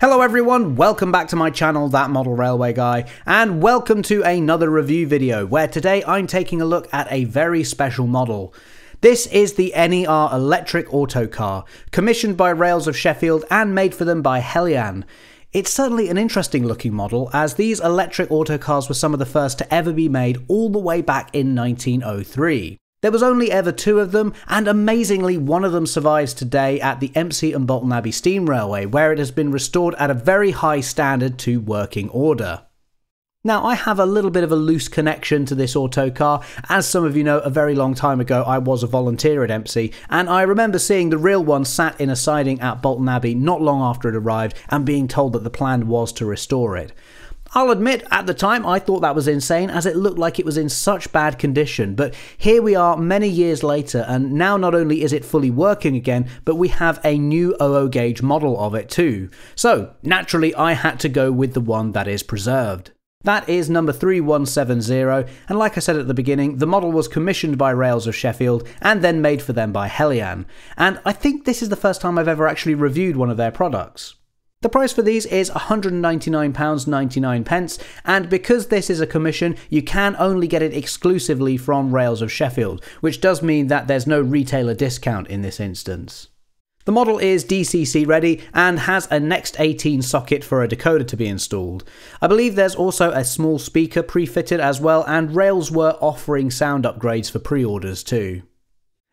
Hello everyone, welcome back to my channel, That Model Railway Guy, and welcome to another review video where today I'm taking a look at a very special model. This is the N.E.R. Electric Autocar, commissioned by Rails of Sheffield and made for them by Heljan. It's certainly an interesting looking model, as these electric autocars were some of the first to ever be made all the way back in 1903. There was only ever two of them, and amazingly one of them survives today at the Embsay and Bolton Abbey steam railway, where it has been restored at a very high standard to working order. Now, I have a little bit of a loose connection to this autocar. As some of you know, a very long time ago I was a volunteer at Embsay, and I remember seeing the real one sat in a siding at Bolton Abbey not long after it arrived and being told that the plan was to restore it. I'll admit, at the time I thought that was insane, as it looked like it was in such bad condition, but here we are many years later, and now not only is it fully working again, but we have a new 00 gauge model of it too. So, naturally I had to go with the one that is preserved. That is number 3170, and like I said at the beginning, the model was commissioned by Rails of Sheffield and then made for them by Heljan, and I think this is the first time I've ever actually reviewed one of their products. The price for these is £199.99, and because this is a commission, you can only get it exclusively from Rails of Sheffield, which does mean that there's no retailer discount in this instance. The model is DCC ready and has a Next 18 socket for a decoder to be installed. I believe there's also a small speaker pre-fitted as well, and Rails were offering sound upgrades for pre-orders too.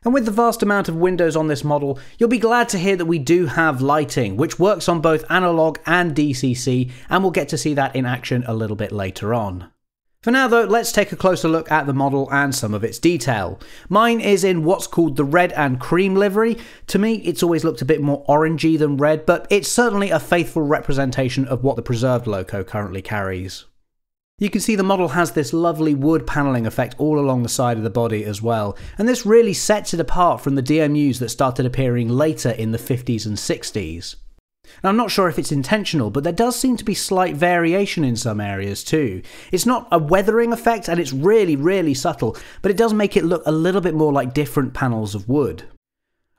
And with the vast amount of windows on this model, you'll be glad to hear that we do have lighting, which works on both analog and DCC, and we'll get to see that in action a little bit later on. For now though, let's take a closer look at the model and some of its detail. Mine is in what's called the red and cream livery. To me, it's always looked a bit more orangey than red, but it's certainly a faithful representation of what the preserved loco currently carries. You can see the model has this lovely wood panelling effect all along the side of the body as well, and this really sets it apart from the DMUs that started appearing later in the 50s and 60s. Now, I'm not sure if it's intentional, but there does seem to be slight variation in some areas too. It's not a weathering effect, and it's really subtle, but it does make it look a little bit more like different panels of wood.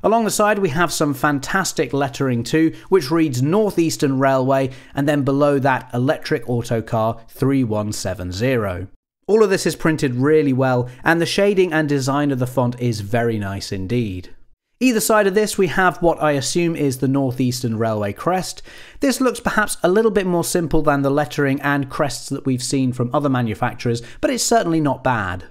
Along the side we have some fantastic lettering too, which reads Northeastern Railway, and then below that Electric Autocar 3170. All of this is printed really well, and the shading and design of the font is very nice indeed. Either side of this we have what I assume is the Northeastern Railway crest. This looks perhaps a little bit more simple than the lettering and crests that we've seen from other manufacturers, but it's certainly not bad.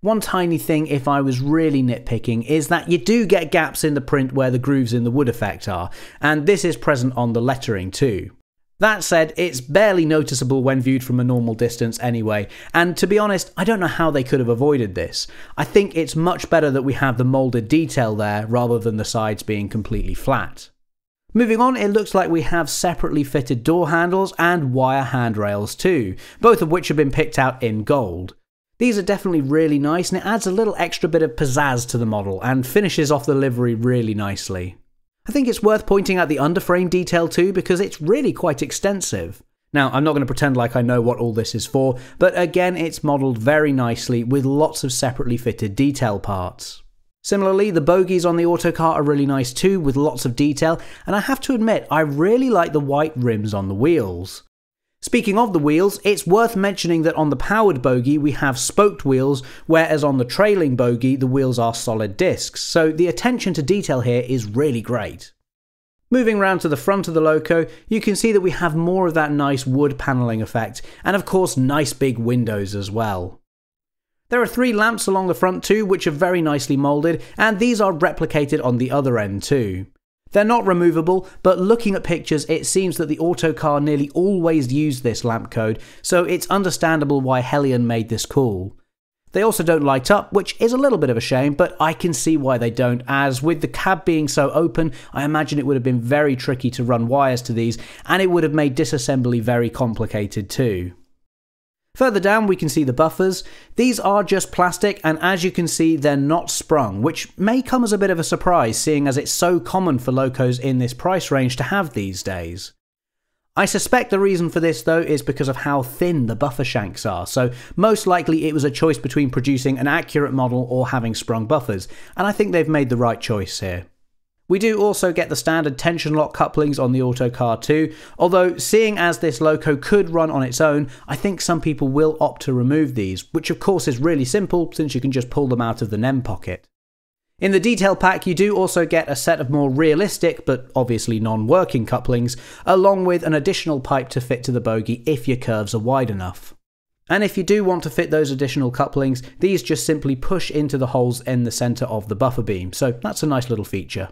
One tiny thing, if I was really nitpicking, is that you do get gaps in the print where the grooves in the wood effect are, and this is present on the lettering too. That said, it's barely noticeable when viewed from a normal distance anyway, and to be honest, I don't know how they could have avoided this. I think it's much better that we have the moulded detail there rather than the sides being completely flat. Moving on, it looks like we have separately fitted door handles and wire handrails too, both of which have been picked out in gold. These are definitely really nice, and it adds a little extra bit of pizzazz to the model and finishes off the livery really nicely. I think it's worth pointing out the underframe detail too, because it's really quite extensive. Now, I'm not going to pretend like I know what all this is for, but again it's modelled very nicely with lots of separately fitted detail parts. Similarly, the bogies on the autocar are really nice too, with lots of detail, and I have to admit I really like the white rims on the wheels. Speaking of the wheels, it's worth mentioning that on the powered bogie we have spoked wheels, whereas on the trailing bogie the wheels are solid discs, so the attention to detail here is really great. Moving round to the front of the loco, you can see that we have more of that nice wood panelling effect, and of course nice big windows as well. There are 3 lamps along the front too, which are very nicely moulded, and these are replicated on the other end too. They're not removable, but looking at pictures it seems that the autocar nearly always used this lamp code, so it's understandable why Heljan made this call. They also don't light up, which is a little bit of a shame, but I can see why they don't, as with the cab being so open, I imagine it would have been very tricky to run wires to these, and it would have made disassembly very complicated too. Further down we can see the buffers. These are just plastic, and as you can see they're not sprung, which may come as a bit of a surprise seeing as it's so common for locos in this price range to have these days. I suspect the reason for this though is because of how thin the buffer shanks are, so most likely it was a choice between producing an accurate model or having sprung buffers, and I think they've made the right choice here. We do also get the standard tension lock couplings on the Autocar too, although seeing as this loco could run on its own, I think some people will opt to remove these, which of course is really simple since you can just pull them out of the N.E.R pocket. In the detail pack you do also get a set of more realistic, but obviously non-working couplings, along with an additional pipe to fit to the bogie if your curves are wide enough. And if you do want to fit those additional couplings, these just simply push into the holes in the centre of the buffer beam, so that's a nice little feature.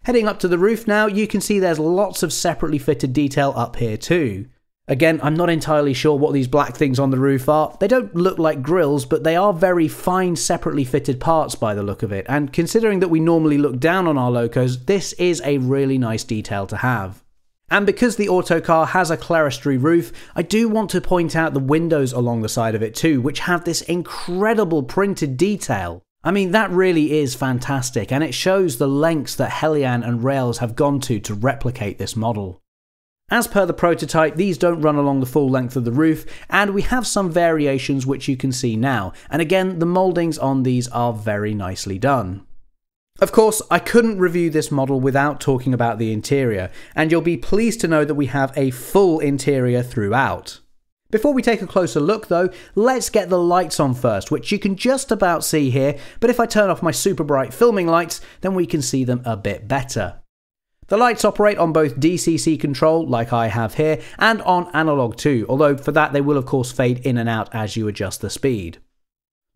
Heading up to the roof now, you can see there's lots of separately fitted detail up here too. Again, I'm not entirely sure what these black things on the roof are. They don't look like grills, but they are very fine separately fitted parts by the look of it, and considering that we normally look down on our locos, this is a really nice detail to have. And because the Autocar has a clerestory roof, I do want to point out the windows along the side of it too, which have this incredible printed detail. I mean, that really is fantastic, and it shows the lengths that Heljan and Rails have gone to replicate this model. As per the prototype, these don't run along the full length of the roof, and we have some variations which you can see now, and again, the mouldings on these are very nicely done. Of course, I couldn't review this model without talking about the interior, and you'll be pleased to know that we have a full interior throughout. Before we take a closer look though, let's get the lights on first, which you can just about see here, but if I turn off my super bright filming lights, then we can see them a bit better. The lights operate on both DCC control, like I have here, and on analog too, although for that they will of course fade in and out as you adjust the speed.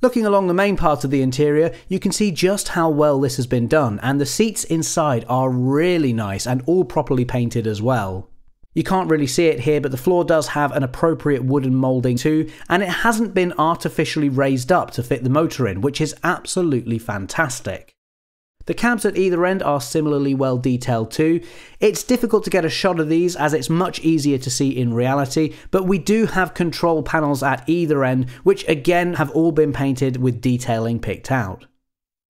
Looking along the main part of the interior, you can see just how well this has been done, and the seats inside are really nice and all properly painted as well. You can't really see it here, but the floor does have an appropriate wooden moulding too, and it hasn't been artificially raised up to fit the motor in, which is absolutely fantastic. The cabs at either end are similarly well detailed too. It's difficult to get a shot of these as it's much easier to see in reality, but we do have control panels at either end, which again have all been painted with detailing picked out.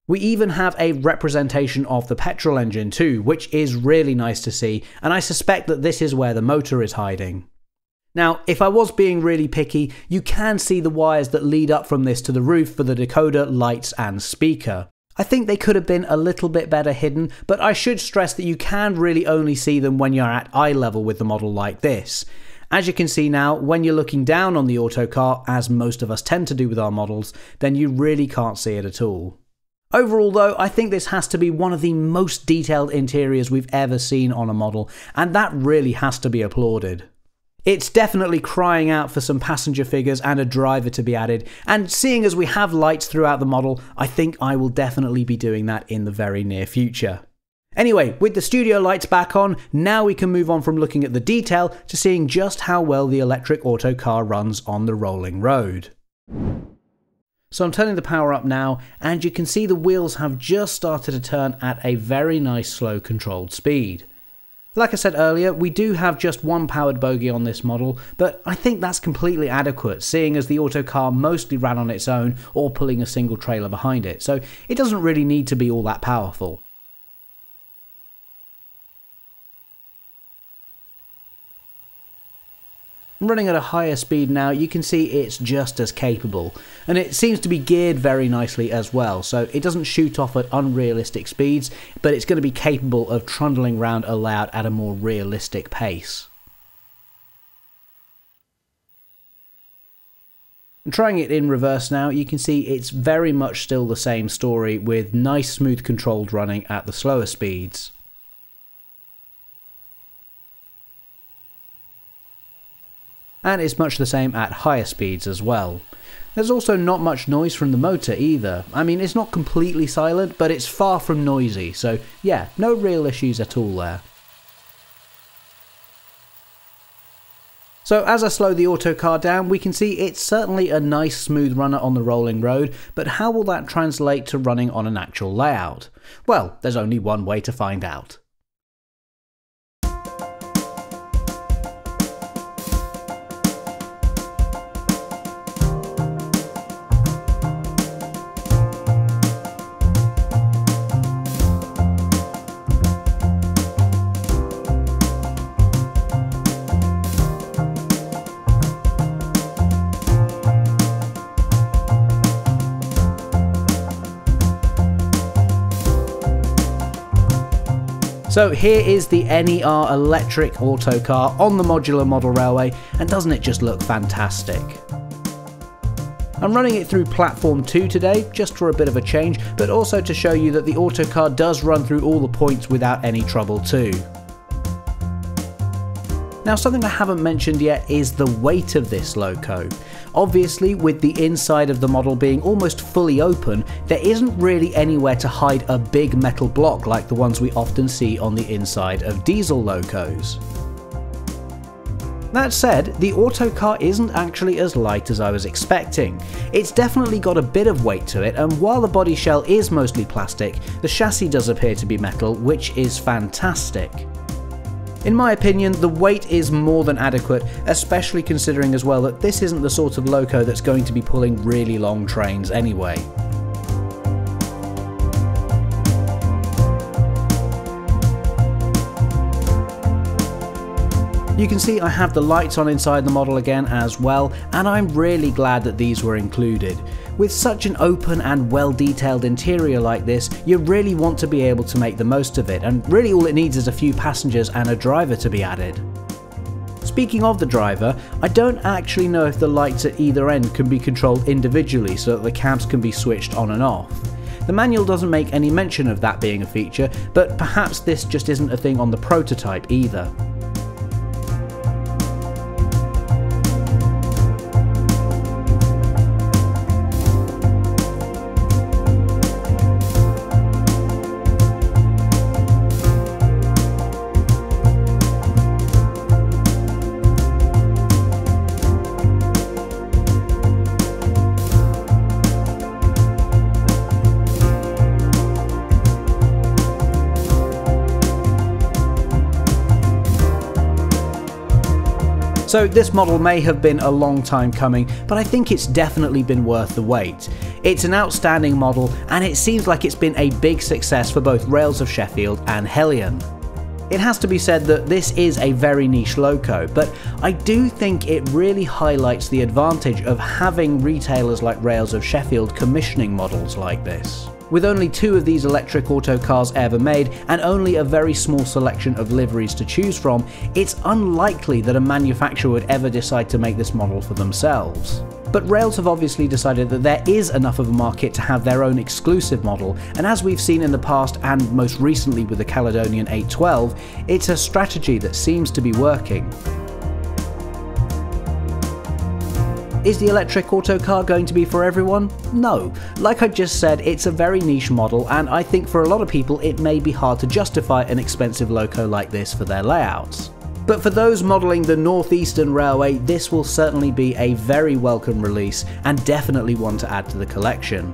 We even have a representation of the petrol engine too, which is really nice to see, and I suspect that this is where the motor is hiding. Now, if I was being really picky, you can see the wires that lead up from this to the roof for the decoder, lights and speaker. I think they could have been a little bit better hidden, but I should stress that you can really only see them when you're at eye level with the model like this. As you can see now, when you're looking down on the Autocar, as most of us tend to do with our models, then you really can't see it at all. Overall though, I think this has to be one of the most detailed interiors we've ever seen on a model, and that really has to be applauded. It's definitely crying out for some passenger figures and a driver to be added, and seeing as we have lights throughout the model, I think I will definitely be doing that in the very near future. Anyway, with the studio lights back on, now we can move on from looking at the detail to seeing just how well the electric autocar runs on the rolling road. So I'm turning the power up now, and you can see the wheels have just started to turn at a very nice slow controlled speed. Like I said earlier, we do have just one powered bogie on this model, but I think that's completely adequate, seeing as the Autocar mostly ran on its own or pulling a single trailer behind it, so it doesn't really need to be all that powerful. Running at a higher speed now, you can see it's just as capable, and it seems to be geared very nicely as well, so it doesn't shoot off at unrealistic speeds, but it's going to be capable of trundling round a layout at a more realistic pace. And trying it in reverse now, you can see it's very much still the same story with nice smooth controlled running at the slower speeds. And it's much the same at higher speeds as well. There's also not much noise from the motor either. I mean, it's not completely silent, but it's far from noisy, so yeah, no real issues at all there. So as I slow the Autocar down, we can see it's certainly a nice smooth runner on the rolling road, but how will that translate to running on an actual layout? Well, there's only one way to find out. So here is the N.E.R. Electric Autocar on the modular model railway, and doesn't it just look fantastic? I'm running it through platform 2 today, just for a bit of a change, but also to show you that the Autocar does run through all the points without any trouble too. Now, something I haven't mentioned yet is the weight of this loco. Obviously, with the inside of the model being almost fully open, there isn't really anywhere to hide a big metal block like the ones we often see on the inside of diesel locos. That said, the Autocar isn't actually as light as I was expecting. It's definitely got a bit of weight to it, and while the body shell is mostly plastic, the chassis does appear to be metal, which is fantastic. In my opinion, the weight is more than adequate, especially considering as well that this isn't the sort of loco that's going to be pulling really long trains anyway. You can see I have the lights on inside the model again as well, and I'm really glad that these were included. With such an open and well detailed interior like this, you really want to be able to make the most of it, and really all it needs is a few passengers and a driver to be added. Speaking of the driver, I don't actually know if the lights at either end can be controlled individually so that the cabs can be switched on and off. The manual doesn't make any mention of that being a feature, but perhaps this just isn't a thing on the prototype either. So this model may have been a long time coming, but I think it's definitely been worth the wait. It's an outstanding model, and it seems like it's been a big success for both Rails of Sheffield and Heljan. It has to be said that this is a very niche loco, but I do think it really highlights the advantage of having retailers like Rails of Sheffield commissioning models like this. With only 2 of these electric autocars ever made, and only a very small selection of liveries to choose from, it's unlikely that a manufacturer would ever decide to make this model for themselves. But Rails have obviously decided that there is enough of a market to have their own exclusive model, and as we've seen in the past and most recently with the Caledonian 812, it's a strategy that seems to be working. Is the electric autocar going to be for everyone? No. Like I just said, it's a very niche model, and I think for a lot of people it may be hard to justify an expensive loco like this for their layouts. But for those modelling the North Eastern Railway, this will certainly be a very welcome release, and definitely one to add to the collection.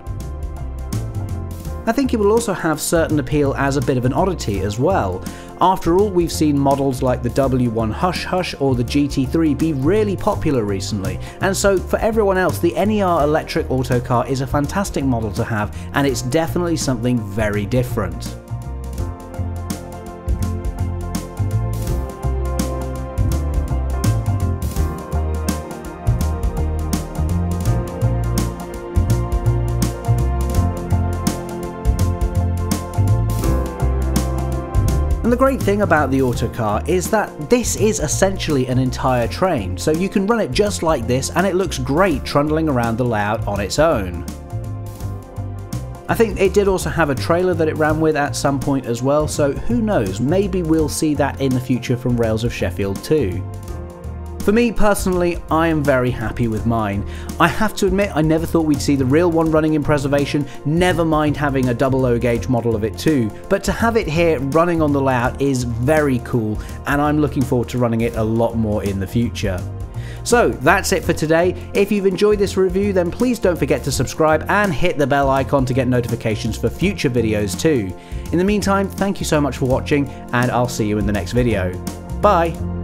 I think it will also have certain appeal as a bit of an oddity as well. After all, we've seen models like the W1 Hush Hush or the GT3 be really popular recently, and so for everyone else, the N.E.R. Electric Autocar is a fantastic model to have, and it's definitely something very different. And the great thing about the Autocar is that this is essentially an entire train, so you can run it just like this and it looks great trundling around the layout on its own. I think it did also have a trailer that it ran with at some point as well, so who knows, maybe we'll see that in the future from Rails of Sheffield too. For me personally, I am very happy with mine. I have to admit I never thought we'd see the real one running in preservation, never mind having a 00 gauge model of it too, but to have it here running on the layout is very cool, and I'm looking forward to running it a lot more in the future. So that's it for today. If you've enjoyed this review, then please don't forget to subscribe and hit the bell icon to get notifications for future videos too. In the meantime, thank you so much for watching, and I'll see you in the next video. Bye!